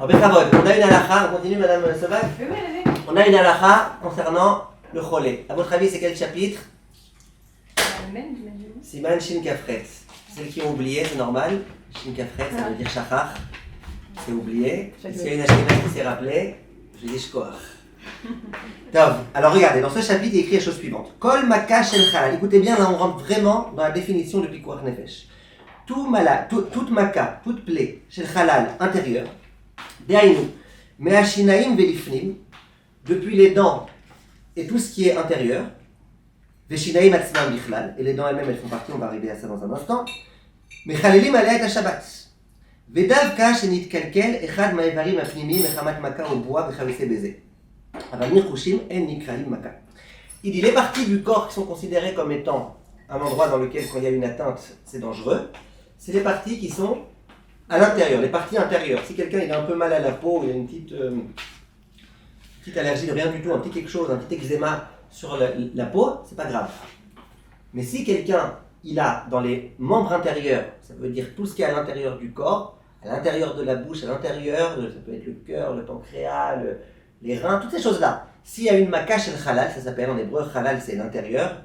En Bechavod, on a une halakha, on continue Madame Sobak. Oui, allez. On a une halakha concernant le cholé. À votre avis, c'est quel chapitre? Même, j'imagine. Siman Shin Kafret. Celles qui ont oublié, c'est normal. Shin Kafret, ça veut dire shachar. C'est oublié. S'il y a une ashkénaze qui s'est rappelée, je dis shkoach. Tov. Alors regardez, dans ce chapitre, il écrit la chose suivante. Kol maka shel halal. Écoutez bien, là on rentre vraiment dans la définition de pikuach nefesh. Toute maka, toute plaie, shel halal intérieur, dehainu, me'ashinaim velifnim, depuis les dents et tout ce qui est intérieur, veshinaim atzmam bichlal, et les dents elles-mêmes elles font partie, on va arriver à ça dans un instant, mechalelim alea et Shabbat. ודווקא שנתקלקל אחד מהאיברים הפנימיים מחמת מכה או בועה וכיוצא בזה. אבל ניחושים אין נקראים מכה. Il dit les parties du corps qui sont considérées comme étant un endroit dans lequel quand il y a une atteinte c'est dangereux, c'est les parties qui sont à l'intérieur, les parties intérieures. Si quelqu'un il a un peu mal à la peau, il a une petite allergie de rien du tout, un petit quelque chose, un petit eczéma sur la peau, c'est pas grave. Mais si quelqu'un il a dans les membres intérieurs, ça veut dire tout ce qui est à l'intérieur du corps, à l'intérieur de la bouche, à l'intérieur, ça peut être le cœur, le pancréas, les reins, toutes ces choses-là. S'il y a une maka shel halal, ça s'appelle en hébreu halal, c'est l'intérieur,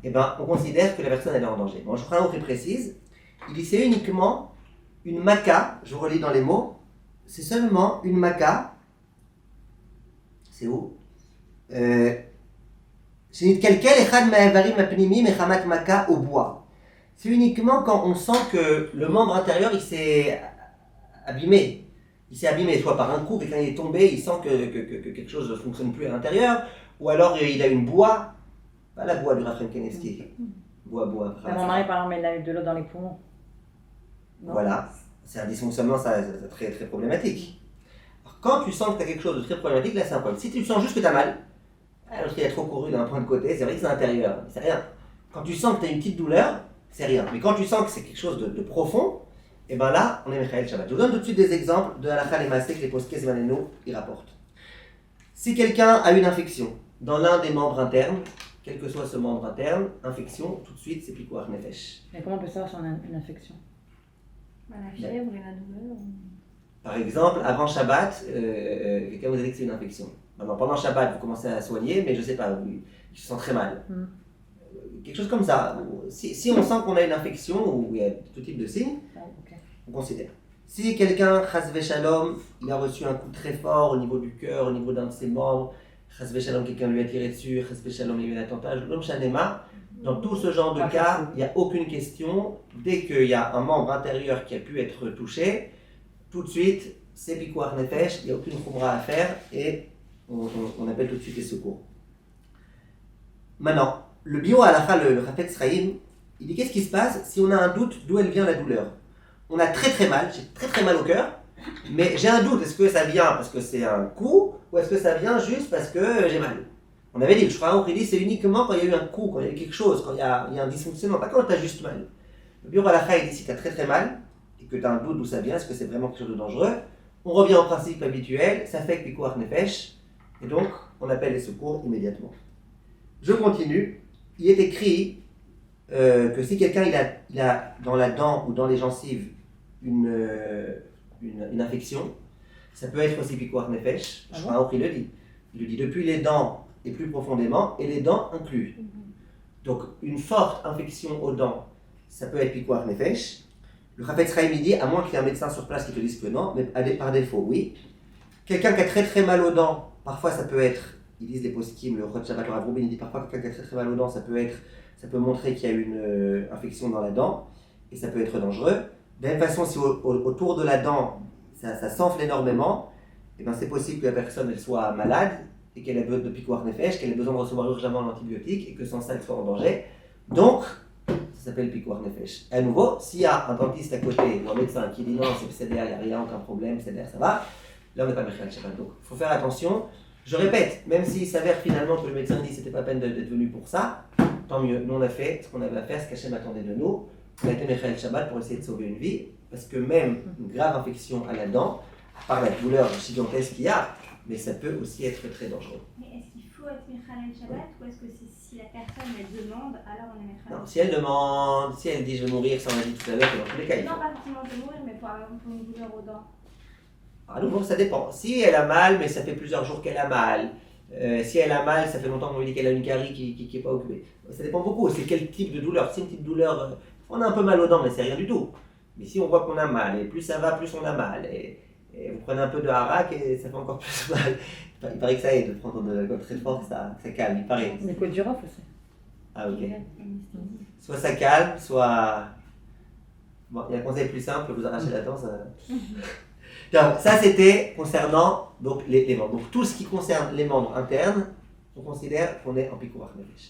et ben on considère que la personne elle est en danger. Bon, je prends un mot très précise. Il dit c'est uniquement une maka, je relis dans les mots, c'est seulement une maka. C'est où? C'est uniquement quand on sent que le membre intérieur il s'est abîmé. Il s'est abîmé soit par un coup, et quand il est tombé, il sent que quelque chose ne fonctionne plus à l'intérieur, ou alors il a une boie, pas la boie du Raphaël Kanevski. Boie. Mon mari, par exemple, il a eu de l'eau dans les poumons. Non. Voilà, c'est un dysfonctionnement ça, très, très problématique. Alors, quand tu sens que tu as quelque chose de très problématique, là c'est un problème. Si tu sens juste que tu as mal, alors qu'il a trop couru d'un point de côté, c'est vrai que c'est l'intérieur, c'est rien. Quand tu sens que tu as une petite douleur, c'est rien. Mais quand tu sens que c'est quelque chose de profond, et bien là, on est Mechael Shabbat. Je vous donne tout de suite des exemples de halakha et maaseh que les posquets Zmanenu y rapportent. Si quelqu'un a une infection dans l'un des membres internes, quel que soit ce membre interne, infection, tout de suite, c'est pikuach nefesh. Mais comment on peut savoir si on a une infection? La fièvre et la douleur. Par exemple, avant Shabbat, quelqu'un vous a dit que c'est une infection. Maintenant, pendant Shabbat, vous commencez à soigner, mais je ne sais pas, il se sent très mal. Quelque chose comme ça. Si on sent qu'on a une infection ou il y a tout type de signes, on considère. Si quelqu'un, chas shalom, il a reçu un coup très fort au niveau du cœur, au niveau d'un de ses membres, chas shalom, quelqu'un lui a tiré dessus, chas shalom, il y a eu un attentat, l'homme shanema, dans tout ce genre de cas, il n'y a aucune question. Dès qu'il y a un membre intérieur qui a pu être touché, tout de suite, c'est pikuach nefesh, il n'y a aucune khumra à faire et on appelle tout de suite les secours. Maintenant, le bio halakha, le Chafetz Chaim, il dit qu'est-ce qui se passe si on a un doute d'où elle vient la douleur. On a très mal, j'ai très mal au cœur, mais j'ai un doute, est-ce que ça vient parce que c'est un coup ou est-ce que ça vient juste parce que j'ai mal? On avait dit, le Shulchan Aruch, il dit c'est uniquement quand il y a eu un coup, quand il y a eu quelque chose, quand il y a un dysfonctionnement, pas quand tu as juste mal. Le bio halakha, il dit si tu as très mal et que tu as un doute d'où ça vient, est-ce que c'est vraiment quelque chose de dangereux, on revient au principe habituel, ça fait que pikuach nefesh, et donc on appelle les secours immédiatement. Je continue. Il est écrit que si quelqu'un il a dans la dent ou dans les gencives une infection, ça peut être aussi pikuach nefesh. Je crois qu'il le dit. Il le dit depuis les dents et plus profondément, et les dents inclus. Donc une forte infection aux dents, ça peut être pikuach nefesh. Le Chafetz Chaim dit, à moins qu'il y ait un médecin sur place qui te dise que non, mais par défaut, oui. Quelqu'un qui a très mal aux dents, parfois ça peut être, ils disent les poskim, le Chod Shabbat, le Rav Rubin, il dit parfois quelqu'un qui a très mal aux dents, ça peut montrer qu'il y a une infection dans la dent, et ça peut être dangereux. De la même façon, si autour de la dent, ça s'enfle énormément, et ben c'est possible que la personne elle soit malade, et qu'elle ait besoin de pikuach nefesh, qu'elle ait besoin de recevoir urgemment l'antibiotique, et que sans ça elle soit en danger. Donc, ça s'appelle pikuach nefesh. À nouveau, s'il y a un dentiste à côté, ou un médecin qui dit non, c'est psédère, il n'y a rien, aucun problème, psédère, ça va, là on n'est pas Mechael Shabbat. Donc, il faut faire attention. Je répète, même s'il s'avère finalement que le médecin dit que c'était pas peine d'être venu pour ça, tant mieux. Nous on a fait ce qu'on avait à faire, ce qu'Hachem attendait de nous. On a été Mechael Shabbat pour essayer de sauver une vie, parce que même une grave infection à la dent, à part la douleur gigantesque qu'il y a, mais ça peut aussi être très dangereux. Mais est-ce qu'il faut être Mechael Shabbat ou est-ce que si la personne elle demande, alors on est Mechael? Non, si elle demande, si elle dit je vais mourir, ça on a dit tout à l'heure, que dans tous les cas il faut. Non, pas forcément de mourir, mais par exemple pour une douleur aux dents. À nouveau, ça dépend. Si elle a mal, mais ça fait plusieurs jours qu'elle a mal. Si elle a mal, ça fait longtemps qu'on lui dit qu'elle a une carie qui n'est pas occupée. Ça dépend beaucoup. C'est quel type de douleur. Si c'est une petite douleur, on a un peu mal aux dents, mais c'est rien du tout. Mais si on voit qu'on a mal, et plus ça va, plus on a mal. Et vous prenez un peu de harac et ça fait encore plus mal. Il paraît que ça aide de prendre de l'alcool très fort, ça calme, il paraît. Mais quoi de girofle aussi. Ah ok. Soit ça calme, soit... Bon, il y a un conseil plus simple, vous arrachez la dent, ça... Donc, ça c'était concernant donc, les membres. Donc tout ce qui concerne les membres internes, on considère qu'on est en pikuach nefesh.